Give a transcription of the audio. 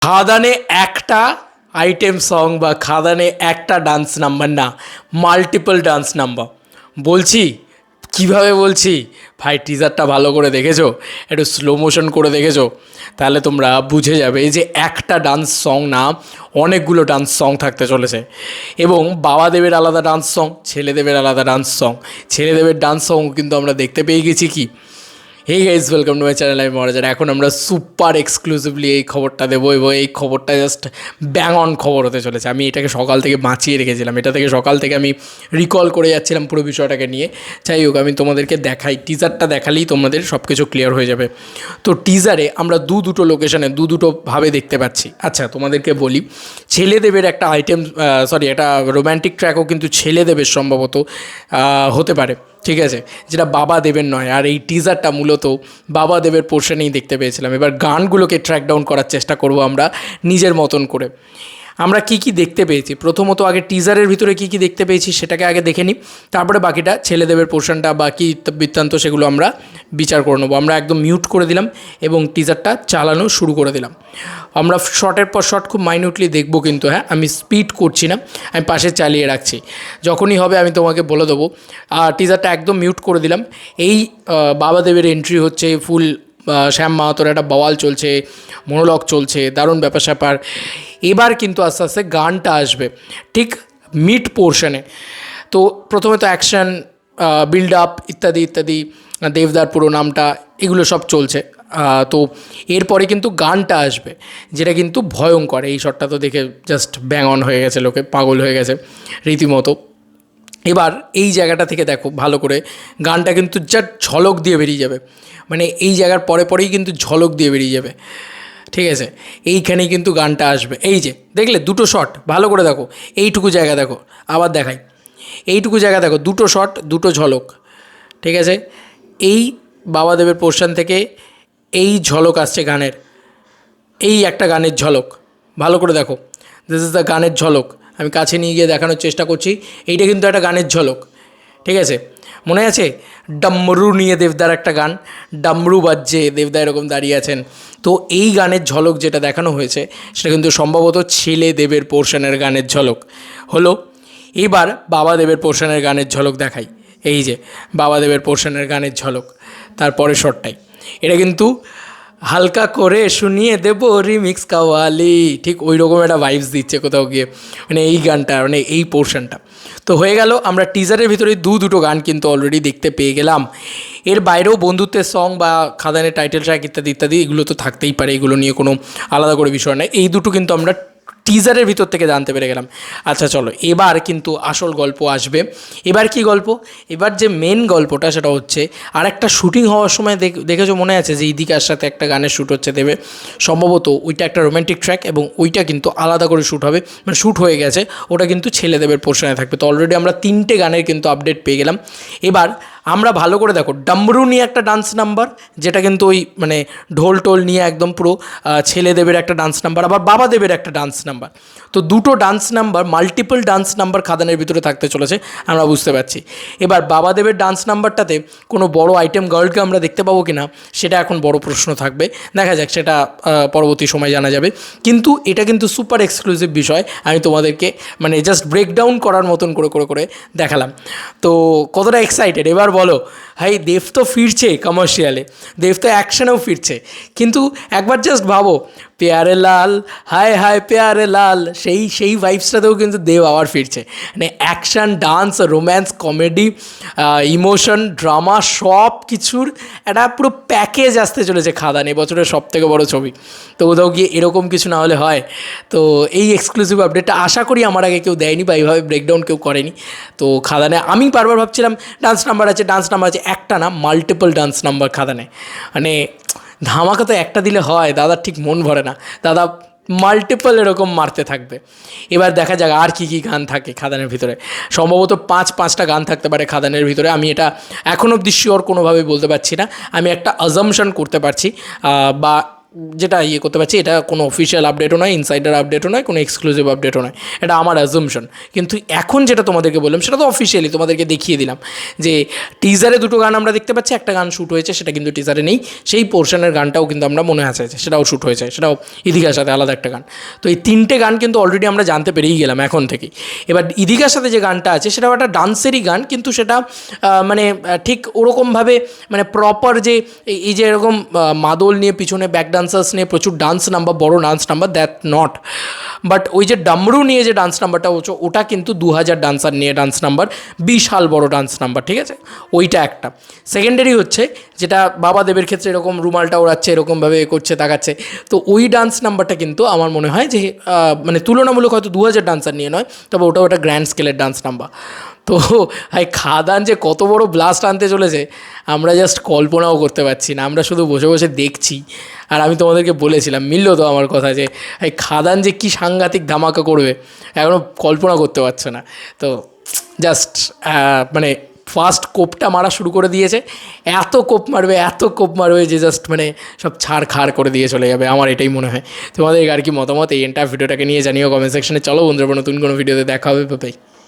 খাদানে একটা item song বা খাদানে একটা ডান্স নাম্বার না, মাল্টিপল ডান্স নাম্বার। বলছি কিভাবে বলছি ভাই, টিজারটা ভালো করে দেখেছো, একটু স্লো মোশন করে দেখেছো, তাহলে তোমরা বুঝে যাবে এই যে একটা ডান্স সং না, অনেকগুলো ডান্স সং থাকতে চলেছে। এবং বাবাদেবের আলাদা ডান্স সং, ছেলেদেবের আলাদা ডান্স সং। ছেলেদেবের ডান্স সং কিন্তু আমরা দেখতে পেয়ে গেছি কি। Hey guys, welcome to my channel. আমি মহারাজার। এখন আমরা সুপার এক্সক্লুসিভলি এই খবরটা দেবো এবং এই খবরটা জাস্ট ব্যাং অন খবর হতে চলেছে। আমি এটাকে সকাল থেকে বাঁচিয়ে রেখেছিলাম, এটা থেকে সকাল থেকে আমি রিকল করে যাচ্ছিলাম পুরো বিষয়টাকে নিয়ে। যাই হোক, আমি তোমাদেরকে দেখাই, টিজারটা দেখালেই তোমাদের সব কিছু ক্লিয়ার হয়ে যাবে। তো টিজারে আমরা দুটো লোকেশনে দুটোভাবে দেখতে পাচ্ছি। আচ্ছা, তোমাদেরকে বলি, ছেলেদেবের একটা আইটেম, একটা রোম্যান্টিক ট্র্যাকও কিন্তু ছেলেদেবের সম্ভবত হতে পারে, ঠিক আছে, যেটা বাবা দেবের নয়। আর এই টিজারটা মূলত বাবা দেবের পোর্শনেই দেখতে পেয়েছিলাম। এবার গানগুলোকে ট্র্যাক ডাউন করার চেষ্টা করব আমরা নিজের মতন করে। আমরা কি কি দেখতে পেয়েছি, প্রথমত আগে টিজারের ভিতরে কি কি দেখতে পেয়েছি সেটাকে আগে দেখে নিই, তারপরে বাকিটা ছেলেদেবের পোর্শনটা বা কী বৃত্তান্ত সেগুলো আমরা বিচার করে নেবো। আমরা একদম মিউট করে দিলাম এবং টিজারটা চালানো শুরু করে দিলাম। আমরা শর্টের পর শর্ট খুব মাইনিউটলি দেখবো, কিন্তু হ্যাঁ, আমি স্পিড করছি না, আমি পাশে চালিয়ে রাখছি। যখনই হবে আমি তোমাকে বলে দেবো। আর টিজারটা একদম মিউট করে দিলাম। এই বাবাদেবের এন্ট্রি হচ্ছে, ফুল শ্যাম মাহাতোর একটা বওয়াল চলছে, মনোলগ চলছে, দারুণ ব্যাপার স্যাপার। এবার কিন্তু আস্তে আস্তে গানটা আসবে ঠিক মিড পোর্শনে। তো প্রথমে তো অ্যাকশান, বিল্ড আপ ইত্যাদি ইত্যাদি, দেবদার পুরো নামটা, এগুলো সব চলছে। তো এরপরে কিন্তু গানটা আসবে, যেটা কিন্তু ভয়ঙ্কর। এই শটটা তো দেখে জাস্ট ব্যাং অন হয়ে গেছে, লোকে পাগল হয়ে গেছে রীতিমতো। এবার এই জায়গাটা থেকে দেখো ভালো করে, গানটা কিন্তু যা ঝলক দিয়ে বেরিয়ে যাবে, মানে এই জায়গার পরে পরেই কিন্তু ঝলক দিয়ে বেরিয়ে যাবে, ঠিক আছে। এইখানেই কিন্তু গানটা আসবে। এই যে দেখলে দুটো শট, ভালো করে দেখো, এইটুকু জায়গা দেখো, আবার দেখাই, এইটুকু জায়গা দেখো, দুটো শট, দুটো ঝলক, ঠিক আছে। এই বাবাদেবের পোর্শন থেকে এই ঝলক আসছে গানের, এই একটা গানের ঝলক, ভালো করে দেখো, দিস ইজ দ্য গানের ঝলক। আমি কাছে নিয়ে গিয়ে দেখানোর চেষ্টা করছি, এইটা কিন্তু একটা গানের ঝলক, ঠিক আছে। মনে আছে ডামরু নিয়ে দেবদার একটা গান, ডামরু বাজছে, দেবদা এরকম দাঁড়িয়ে আছেন। তো এই গানের ঝলক যেটা দেখানো হয়েছে সেটা কিন্তু সম্ভবত ছেলেদেবের পোর্শনের গানের ঝলক হলো। এবার বাবাদেবের পোর্শনের গানের ঝলক দেখাই, এই যে বাবাদেবের পোর্শনের গানের ঝলক, তারপরে শটটাই এটা কিন্তু হালকা করে শুনিয়ে দেবো রিমিক্স কাওয়ালি, ঠিক ওই রকম একটা ভাইবস দিচ্ছে কোথাও গিয়ে, মানে এই গানটা, মানে এই পোর্শনটা। তো হয়ে গেল, আমরা টিজারের ভিতরে দুটো গান কিন্তু অলরেডি দেখতে পেয়ে গেলাম। এর বাইরেও বন্ধুত্বের সং বা খাদানের টাইটেল ট্র্যাক ইত্যাদি ইত্যাদি এগুলো তো থাকতেই পারে, এগুলো নিয়ে কোনো আলাদা করে বিষয় নয়। এই দুটো কিন্তু আমরা টিজারের ভিতর থেকে জানতে পেরে গেলাম। আচ্ছা চলো, এবার কিন্তু আসল গল্প আসবে। এবার কি গল্প, এবার যে মেন গল্পটা সেটা হচ্ছে, আর একটা শ্যুটিং হওয়ার সময় দেখেছো, মনে আছে যে ইদিকার সাথে একটা গানের শ্যুট হচ্ছে দেবে, সম্ভবত ওইটা একটা রোম্যান্টিক ট্র্যাক, এবং ওইটা কিন্তু আলাদা করে শ্যুট হবে, মানে শ্যুট হয়ে গেছে, ওটা কিন্তু ছেলেদেবের পোর্শনে থাকবে। তো অলরেডি আমরা 3টে গানের কিন্তু আপডেট পেয়ে গেলাম। এবার আমরা ভালো করে দেখো, ডামরু নিয়ে একটা ডান্স নাম্বার, যেটা কিন্তু ওই মানে ঢোল টোল নিয়ে একদম পুরো ছেলেদেবের একটা ডান্স নাম্বার, আবার বাবাদেবের একটা ডান্স নাম্বার। তো দুটো dance number, multiple dance number খাদানের ভিতরে থাকতে চলেছে, আমরা বুঝতে পারছি। এবার বাবাদেবের ডান্স নাম্বারটাতে কোনো বড় আইটেম গার্লকে আমরা দেখতে পাবো কি না, সেটা এখন বড় প্রশ্ন থাকবে। দেখা যাক, সেটা পরবর্তী সময় জানা যাবে। কিন্তু এটা কিন্তু সুপার এক্সক্লুসিভ বিষয়, আমি তোমাদেরকে মানে জাস্ট ব্রেকডাউন করার মতন করে করে করে দেখালাম। তো কতটা এক্সাইটেড এবার বলো ভাই। দেব তো ফিরছে কমার্শিয়ালে, দেব তো অ্যাকশনেও ফিরছে, কিন্তু একবার জাস্ট ভাবো, প্যারে লাল, হায় হায় প্যারে লাল, সেই ভাইবসটাতেও কিন্তু দেব আবার ফিরছে। মানে action, dance, romance, comedy, emotion, drama, সব কিছুর একটা পুরো প্যাকেজ আসতে চলেছে খাদান, এবছরের সবথেকে বড় ছবি। তো কোথাও গিয়ে এরকম কিছু না হলে হয়। তো এই এক্সক্লুসিভ আপডেটটা আশা করি আমার আগে কেউ দেয়নি বা এইভাবে ব্রেকডাউন কেউ করেনি। তো খাদানে আমি বারবার ভাবছিলাম ডান্স নাম্বার আছে, ডান্স নাম্বার আছে, একটা না মাল্টিপল ডান্স নাম্বার খাদানে। মানে ধামাকা তো একটা দিলে হয় দাদা, ঠিক মন ভরে না দাদা, মাল্টিপল এরকম মারতে থাকবে। এবার দেখা যাক আর কী কী গান থাকে খাদানের ভিতরে। সম্ভবত পাঁচটা গান থাকতে পারে খাদানের ভিতরে, আমি এটা এখন অবধি শিওর কোনোভাবেই বলতে পারছি না, আমি একটা অ্যাজাম্পশন করতে পারছি, বা যেটা করতে পারছি, এটা কোনো অফিসিয়াল আপডেটও নয়, ইনসাইডার আপডেটও নয়, কোনো এক্সক্লুসিভ আপডেটও নয়, এটা আমার অ্যাজুমশন। কিন্তু এখন যেটা তোমাদেরকে বললাম সেটা তো অফিসিয়ালি তোমাদেরকে দেখিয়ে দিলাম যে টিজারে 2টো গান আমরা দেখতে পাচ্ছি, একটা গান শ্যুট হয়েছে সেটা কিন্তু টিজারে নেই, সেই পোর্শনের গানটাও কিন্তু আমরা মনে আছে সেটাও শ্যুট হয়েছে, সেটাও ইদিকার সাথে আলাদা একটা গান। তো এই 3টে গান কিন্তু অলরেডি আমরা জানতে পেরেই গেলাম এখন থেকেই। এবার ইদিকার সাথে যে গানটা আছে সেটাও একটা ডান্সেরই গান, কিন্তু সেটা মানে ঠিক ওরকমভাবে মানে প্রপার যে এই যে এরকম মাদল নিয়ে পিছনে ব্যাক ডান্সার্স নিয়ে প্রচুর ডান্স নাম্বার, বড় dance number, that not. But ওই যে ডামরু নিয়ে যে ডান্স নাম্বারটা হচ্ছে ওটা কিন্তু 2000 ডান্সার নিয়ে ডান্স নাম্বার, বিশাল বড় ডান্স নাম্বার, ঠিক আছে? ওইটা একটা। সেকেন্ডারি হচ্ছে যেটা বাবা দেবের ক্ষেত্রে এরকম রুমালটা ওড়াচ্ছে, এরকমভাবে করছে, তাকাচ্ছে, তো ওই ডান্স নাম্বারটা কিন্তু আমার মনে হয় যে মানে তুলনামূলক হয়তো 2000 ডান্সার নিয়ে নয়, তবে ওটাও একটা গ্র্যান্ড স্কেলের ডান্স নাম্বার। তো ভাই খাদান যে কত বড় ব্লাস্ট আনতে চলেছে আমরা জাস্ট কল্পনাও করতে পারছি না, আমরা শুধু বসে বসে দেখছি। আর আমি তোমাদেরকে বলেছিলাম, মিলল তো আমার কথা, যে এই খাদান যে কী সাংঘাতিক ধামাকা করবে এখনও কল্পনা করতে পারছে না। তো জাস্ট মানে ফার্স্ট কোপটা মারা শুরু করে দিয়েছে, এত কোপ মারবে, এত কোপ মারবে যে জাস্ট মানে সব ছাড় খাড় করে দিয়ে চলে যাবে, আমার এটাই মনে হয়। তোমাদের আর কি মতামত এই এন্টার ভিডিওটাকে নিয়ে জানিও কমেন্ট সেকশনে। চলো বন্ধুরা, নতুন কোনো ভিডিওতে দেখা হবে, বাই।